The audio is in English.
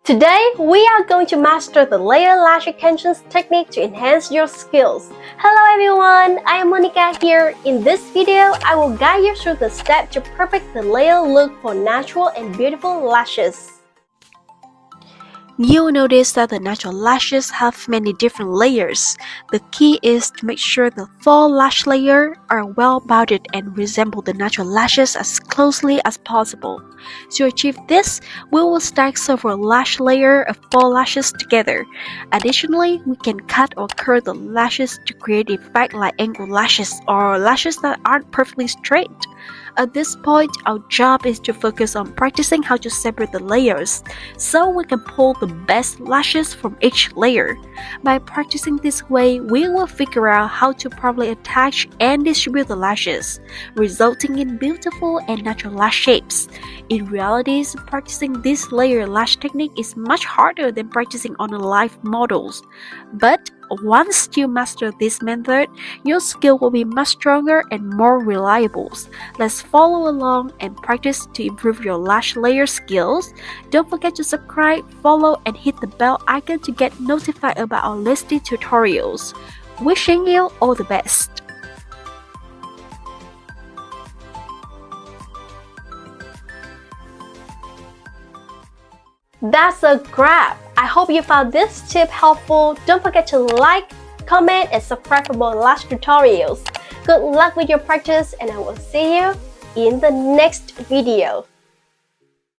Today, we are going to master the layer lash extensions technique to enhance your skills. Hello everyone, I am Monica here. In this video, I will guide you through the steps to perfect the layer look for natural and beautiful lashes. You'll notice that the natural lashes have many different layers. The key is to make sure the full lash layer are well bounded and resemble the natural lashes as closely as possible. To achieve this, we will stack several lash layers of full lashes together. Additionally, we can cut or curl the lashes to create effect like angled lashes or lashes that aren't perfectly straight. At this point, our job is to focus on practicing how to separate the layers, so we can pull the best lashes from each layer. By practicing this way, we will figure out how to properly attach and distribute the lashes, resulting in beautiful and natural lash shapes. In reality, practicing this layer lash technique is much harder than practicing on live models. But once you master this method, your skill will be much stronger and more reliable. Let's follow along and practice to improve your lash layer skills. Don't forget to subscribe, follow, and hit the bell icon to get notified about our latest tutorials. Wishing you all the best! That's a wrap! I hope you found this tip helpful. Don't forget to like, comment, and subscribe for more lash tutorials. Good luck with your practice, and I will see you in the next video.